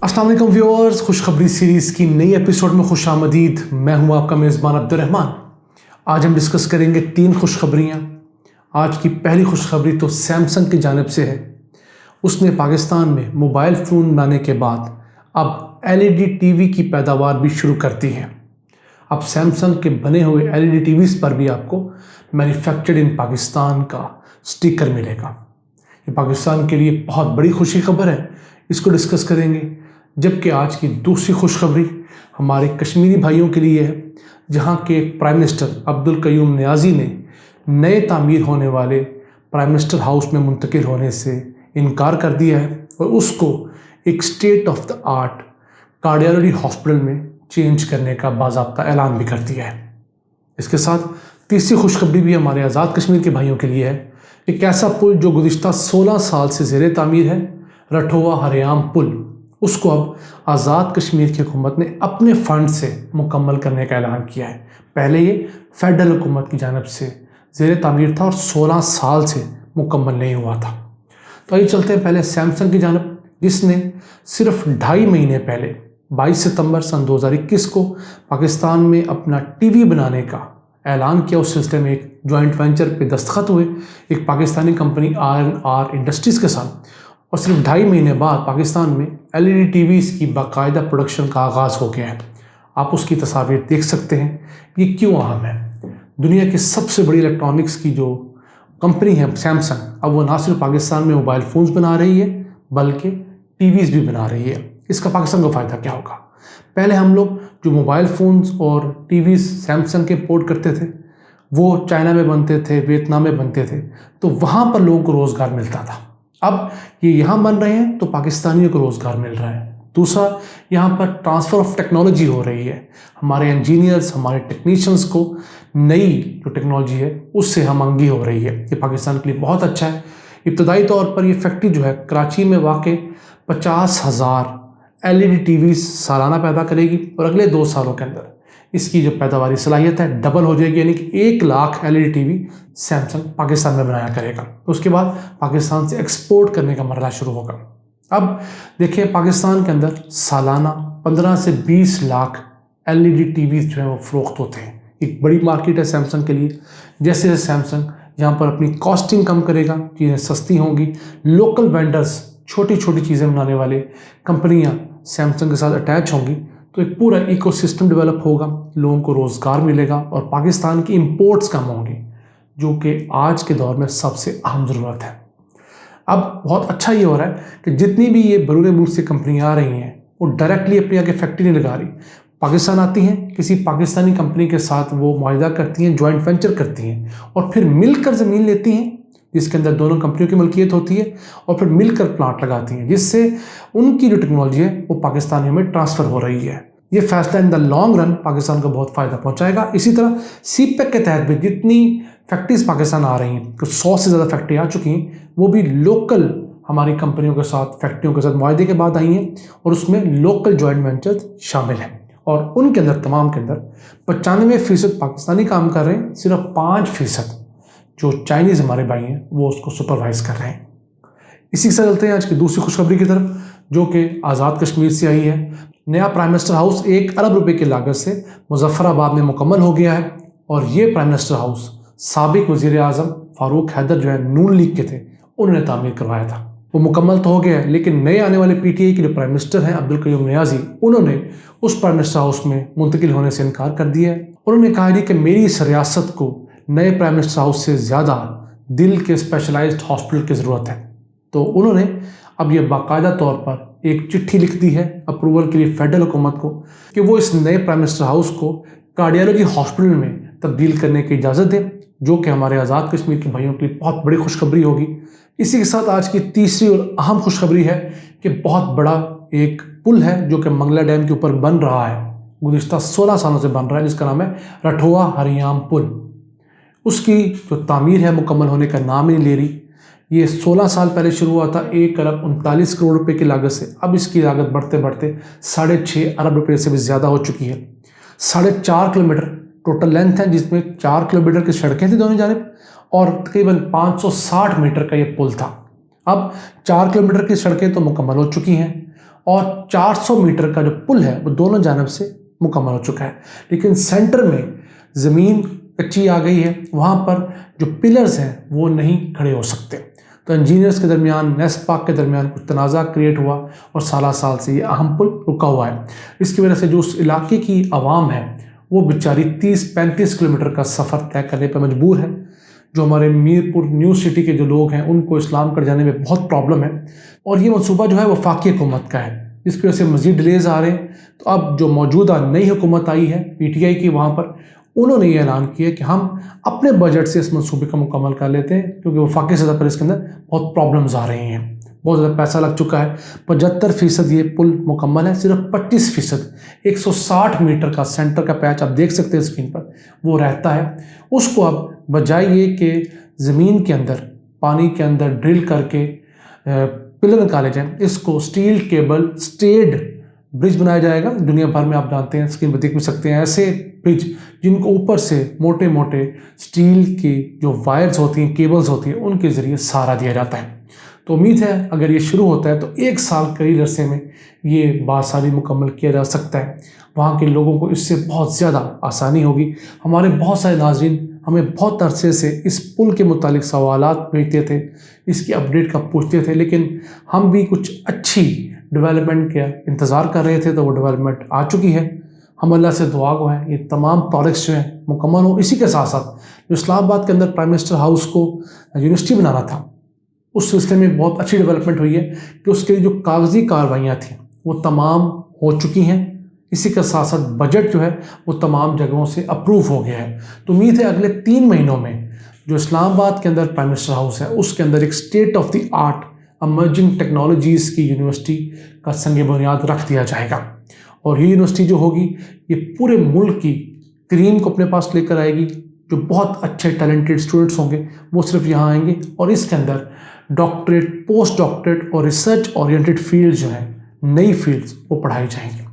अस्सलाम वालेकुम व्यूअर्स, खुशखबरी सीरीज़ की नई एपिसोड में खुश आमदीद। मैं हूं आपका मेज़बान अब्दुर्रहमान। आज हम डिस्कस करेंगे 3 खुशखबरियाँ। आज की पहली खुशखबरी तो सैमसंग की जानिब से है। उसने पाकिस्तान में मोबाइल फ़ोन बनाने के बाद अब एलईडी टीवी की पैदावार भी शुरू कर दी है। अब सैमसंग के बने हुए एलईडी टीवीज़ पर भी आपको मैन्युफैक्चर्ड इन पाकिस्तान का स्टिकर मिलेगा। ये पाकिस्तान के लिए बहुत बड़ी खुशी खबर है, इसको डिस्कस करेंगे। जबकि आज की दूसरी खुशखबरी हमारे कश्मीरी भाइयों के लिए है, जहां के प्राइम मिनिस्टर अब्दुल कयूम नियाज़ी ने नए तामीर होने वाले प्राइम मिनिस्टर हाउस में मुंतकिल होने से इनकार कर दिया है और उसको एक state of the art cardiology hospital में चेंज करने का बाज़ाब्ता ऐलान भी कर दिया है। इसके साथ तीसरी खुशखबरी भी हमारे आज़ाद कश्मीर के भाइयों के लिए है। एक ऐसा पुल जो गुज़िश्ता 16 साल से ज़ेर तामीर है, रठोवा हरियाम पुल, उसको अब आज़ाद कश्मीर की हुकूमत ने अपने फंड से मुकम्मल करने का ऐलान किया है। पहले ये फेडरल हुकूमत की जानिब से ज़ेर तामीर था और 16 साल से मुकम्मल नहीं हुआ था। तो आइए चलते हैं पहले सैमसंग की जानिब, जिसने सिर्फ 2.5 महीने पहले 22 सितंबर सन 2021 को पाकिस्तान में अपना टीवी बनाने का ऐलान किया। उस सिलसिले में एक जॉइंट वेंचर पे दस्तखत हुए एक पाकिस्तानी कंपनी R&R इंडस्ट्रीज़ के साथ, और सिर्फ 2.5 महीने बाद पाकिस्तान में एलईडी टीवीज़ की बाकायदा प्रोडक्शन का आगाज़ हो गया है। आप उसकी तस्वीर देख सकते हैं। ये क्यों अहम है? दुनिया की सबसे बड़ी इलेक्ट्रॉनिक्स की जो कंपनी है सैमसंग, अब वो ना सिर्फ पाकिस्तान में मोबाइल फ़ोन्स बना रही है बल्कि टीवीज़ भी बना रही है। इसका पाकिस्तान को फ़ायदा क्या होगा? पहले हम लोग जो मोबाइल फ़ोन्स और टीवीज़ सैमसंग के इंपोर्ट करते थे वो चाइना में बनते थे, वियतनाम में बनते थे, तो वहाँ पर लोगों को रोज़गार मिलता था। अब ये यहाँ बन रहे हैं तो पाकिस्तानियों को रोज़गार मिल रहा है। दूसरा, यहाँ पर ट्रांसफ़र ऑफ टेक्नोलॉजी हो रही है। हमारे इंजीनियर्स, हमारे टेक्नीशियंस को नई जो टेक्नोलॉजी है उससे हमआंगी हो रही है। ये पाकिस्तान के लिए बहुत अच्छा है। इब्तदाई तौर पर ये फैक्ट्री जो है कराची में वाक़ 50,000 एलईडी टीवीज़ सालाना पैदा करेगी और अगले 2 सालों के अंदर इसकी जो पैदावारी सलाहियत है डबल हो जाएगी, यानी कि 1 lakh LED TV Samsung Pakistan में बनाया करेगा। उसके बाद पाकिस्तान से एक्सपोर्ट करने का मरहला शुरू होगा। अब देखिए, पाकिस्तान के अंदर सालाना 15 से 20 लाख एलईडी टीवी जो है वो फ़रोख्त होते हैं। एक बड़ी मार्केट है सैमसंग के लिए। जैसे जैसे सैमसंग यहाँ पर अपनी कॉस्टिंग कम करेगा, चीज़ें सस्ती होंगी, लोकल वेंडर्स, छोटी छोटी चीज़ें बनाने वाले कंपनियाँ सैमसंग के साथ अटैच होंगी, तो एक पूरा इकोसिस्टम डेवलप होगा, लोगों को रोज़गार मिलेगा और पाकिस्तान की इंपोर्ट्स कम होंगी, जो कि आज के दौर में सबसे अहम ज़रूरत है। अब बहुत अच्छा ये हो रहा है कि जितनी भी ये बरूने मुल्क से कंपनियाँ आ रही हैं वो डायरेक्टली अपनी आगे फैक्ट्री नहीं लगा रही, पाकिस्तान आती हैं, किसी पाकिस्तानी कंपनी के साथ वो मुआहदा करती हैं, जॉइंट वेंचर करती हैं और फिर मिलकर ज़मीन लेती हैं जिसके अंदर दोनों कंपनियों की मलकियत होती है और फिर मिलकर प्लांट लगाती हैं, जिससे उनकी जो टेक्नोलॉजी है वो पाकिस्तानियों में ट्रांसफ़र हो रही है। ये फैसला in the long run Pakistan को बहुत फ़ायदा पहुंचाएगा। इसी तरह सीपेक के तहत भी जितनी फैक्ट्रीज पाकिस्तान आ रही हैं, कुछ 100 से ज़्यादा फैक्ट्री आ चुकी हैं, वो भी लोकल हमारी कंपनियों के साथ, फैक्ट्रियों के साथ मुआहदे के बाद आई हैं और उसमें लोकल जॉइंट वेंचर शामिल हैं और उनके अंदर तमाम के अंदर 95% पाकिस्तानी काम कर रहे हैं, सिर्फ 5% जो चाइनीज़ हमारे भाई हैं वो उसको सुपरवाइज़ कर रहे हैं। इसी के साथ चलते हैं आज की दूसरी खुशखबरी की तरफ, जो कि आज़ाद कश्मीर से आई है। नया प्राइम मिनिस्टर हाउस 1 अरब रुपए की लागत से मुजफ्फराबाद में मुकम्मल हो गया है और ये प्राइम मिनिस्टर हाउस साबिक वज़ीर आज़म फारूक हैदर जो है नून लीग के थे, उन्होंने तामीर करवाया था। वो मुकम्मल तो हो गया है, लेकिन नए आने वाले PTI के जो प्राइम मिनिस्टर हैं अब्दुल कयूम नियाज़ी, उन्होंने उस प्राइम मिनिस्टर हाउस में मुंतकिल होने से इनकार कर दिया है। उन्होंने कहा है कि मेरी इस रियासत को नए प्राइम मिनिस्टर हाउस से ज़्यादा दिल के स्पेशलाइज्ड हॉस्पिटल की ज़रूरत है। तो उन्होंने अब ये बाकायदा तौर पर एक चिट्ठी लिख दी है अप्रूवल के लिए फेडरल हुकूमत को कि वो इस नए प्राइम मिनिस्टर हाउस को कार्डियोलॉजी हॉस्पिटल में तब्दील करने की इजाज़त दें, जो कि हमारे आज़ाद कश्मीर के भाइयों के लिए बहुत बड़ी खुशखबरी होगी। इसी के साथ आज की तीसरी और अहम खुशखबरी है कि बहुत बड़ा एक पुल है जो कि मंगला डैम के ऊपर बन रहा है, गुज़िश्ता 16 सालों से बन रहा है, जिसका नाम है रठोवा हरियाम पुल। उसकी जो तामीर है मुकम्मल होने का नाम ही नहीं ले रही। ये 16 साल पहले शुरू हुआ था 1 अरब 39 करोड़ रुपए की लागत से। अब इसकी लागत बढ़ते बढ़ते 6.5 अरब रुपए से भी ज़्यादा हो चुकी है। 4.5 किलोमीटर टोटल लेंथ है, जिसमें 4 किलोमीटर की सड़कें थी दोनों जानिब और तकरीबन 560 मीटर का ये पुल था। अब 4 किलोमीटर की सड़कें तो मुकम्मल हो चुकी हैं اور 400 میٹر کا جو پل ہے وہ دونوں جانب سے مکمل ہو چکا ہے، لیکن سینٹر میں زمین کچی آ گئی ہے، وہاں پر جو پلرز ہیں وہ نہیں کھڑے ہو سکتے۔ تو انجینئرز کے درمیان، نیسپاک کے درمیان کچھ تنازع کریٹ ہوا اور سالہ سال سے یہ اہم پل رکا ہوا ہے۔ اس کی وجہ سے جو اس علاقے کی عوام ہے وہ بیچاری 30-35 کلومیٹر کا سفر طے کرنے پہ مجبور ہے۔ جو ہمارے میرپور نیو سٹی کے جو لوگ ہیں ان کو اسلام گڑھ جانے میں بہت پرابلم ہے، اور یہ منصوبہ جو ہے وفاقی حکومت کا ہے، جس کی وجہ سے مزید ڈیلیز آ رہے ہیں۔ تو اب جو موجودہ نئی حکومت آئی ہے PTI کی، وہاں پر انہوں نے یہ اعلان کیا کہ ہم اپنے بجٹ سے اس منصوبے کو مکمل کر لیتے ہیں، کیونکہ وفاقی سطح پر اس کے اندر بہت پرابلمز آ رہی ہیں، بہت زیادہ پیسہ لگ چکا ہے۔ 75% یہ پل مکمل ہے، صرف 25% 160 میٹر کا سینٹر کا پیچ آپ دیکھ سکتے ہیں اسکرین پر، وہ رہتا ہے۔ اس کو اب بجائے یہ کہ زمین کے اندر، پانی کے اندر ڈرل کر کے پلر نکالے جائیں، اس کو سٹیل کیبل سٹیڈ برج بنایا جائے گا۔ دنیا بھر میں آپ جانتے ہیں، اسکرین پہ دیکھ بھی سکتے ہیں، ایسے برج جن کو اوپر سے موٹے موٹے سٹیل کی جو وائرز ہوتی ہیں، کیبلز ہوتی ہیں، ان کے ذریعے سہارا دیا جاتا ہے۔ تو امید ہے اگر یہ شروع ہوتا ہے تو 1 سال قریب عرصے میں یہ بآسانی مکمل کیا جا سکتا ہے۔ وہاں کے لوگوں کو اس سے بہت زیادہ آسانی ہوگی۔ ہمارے بہت سارے ناظرین ہمیں بہت عرصے سے اس پل کے متعلق سوالات بھیجتے تھے، اس کی اپڈیٹ کا پوچھتے تھے، لیکن ہم بھی کچھ اچھی ڈیولپمنٹ کا انتظار کر رہے تھے، تو وہ ڈیولپمنٹ آ چکی ہے۔ ہم اللہ سے دعا گو ہیں یہ تمام پروجیکٹس جو ہیں مکمل ہوں۔ اسی کے ساتھ ساتھ جو اسلام آباد کے اندر پرائم منسٹر ہاؤس کو یونیورسٹی بنانا تھا، اس سلسلے میں بہت اچھی ڈیولپمنٹ ہوئی ہے کہ اس کے لیے جو کاغذی کاروائیاں تھیں وہ تمام ہو چکی ہیں۔ اسی کے ساتھ ساتھ بجٹ جو ہے وہ تمام جگہوں سے اپروو ہو گیا ہے۔ تو امید ہے اگلے 3 مہینوں میں جو اسلام آباد کے اندر پرائم منسٹر ہاؤس ہے، اس کے اندر ایک state of the art emerging technologies کی یونیورسٹی کا سنگ بنیاد رکھ دیا جائے گا، اور یہ یونیورسٹی جو ہوگی یہ پورے ملک کی کریم کو اپنے پاس لے کر آئے گی۔ جو بہت اچھے ٹیلنٹڈ اسٹوڈنٹس ہوں گے وہ صرف یہاں آئیں گے، اور اس کے اندر ڈاکٹریٹ، پوسٹ ڈاکٹریٹ اور ریسرچ اورینٹڈ فیلڈ جو ہیں، نئی فیلڈز وہ پڑھائی جائیں گے۔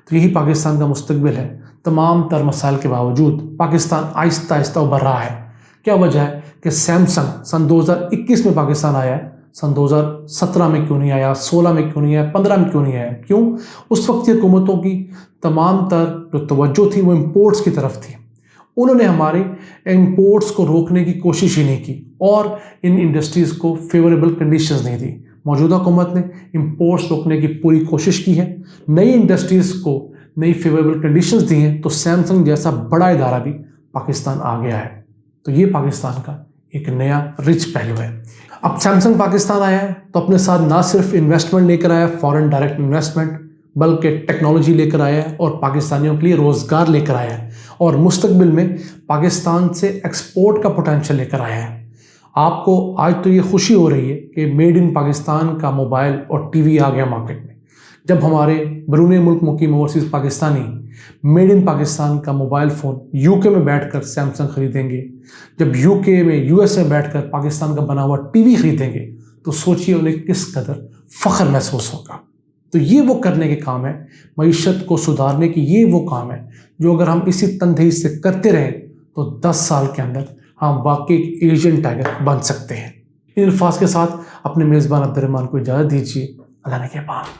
تو یہی پاکستان کا مستقبل ہے۔ تمام تر مسائل کے باوجود پاکستان آہستہ آہستہ ابھر رہا ہے۔ کیا وجہ ہے کہ سیمسنگ سن 2021 میں پاکستان آیا ہے، سن 2017 میں کیوں نہیں آیا، 16 میں کیوں نہیں آیا، 15 میں کیوں نہیں آیا؟ کیوں؟ اس وقت کی حکومتوں کی تمام تر جو توجہ تھی وہ امپورٹس کی طرف تھی۔ انہوں نے ہمارے امپورٹس کو روکنے کی کوشش ہی نہیں کی اور ان انڈسٹریز کو فیوریبل کنڈیشنز نہیں دی۔ موجودہ حکومت نے امپورٹس روکنے کی پوری کوشش کی ہے، نئی انڈسٹریز کو نئی فیوریبل کنڈیشنز دی ہیں، تو سیمسنگ جیسا بڑا ادارہ بھی پاکستان آ گیا ہے۔ تو یہ پاکستان کا ایک نیا رچ پہلو ہے۔ اب سیمسنگ پاکستان آیا ہے تو اپنے ساتھ نہ صرف انویسٹمنٹ لے کر آیا، فورن ڈائریکٹ انویسٹمنٹ، بلکہ ٹیکنالوجی لے کر آیا ہے اور پاکستانیوں کے لیے روزگار لے کر آیا ہے، اور مستقبل میں پاکستان سے ایکسپورٹ کا پوٹینشیل لے کر آیا ہے۔ آپ کو آج تو یہ خوشی ہو رہی ہے کہ میڈ ان پاکستان کا موبائل اور ٹی وی آ گیا مارکیٹ میں۔ جب ہمارے بیرون ملک مقیم overseas Pakistani made in Pakistan کا موبائل فون UK میں بیٹھ کر سیمسنگ خریدیں گے، جب UK میں US میں بیٹھ کر پاکستان کا بنا ہوا ٹی وی خریدیں گے، تو سوچئے انہیں کس قدر فخر محسوس ہوگا۔ تو یہ وہ کرنے کے کام ہے، معیشت کو سدھارنے کی یہ وہ کام ہے جو اگر ہم اسی تندہی سے کرتے رہیں تو 10 سال کے اندر ہم واقعی ایک ایشین ٹائگر بن سکتے ہیں۔ ان الفاظ کے ساتھ اپنے میزبان عبد الرحمان کو اجازت دیجیے۔ اللہ نے کے پاس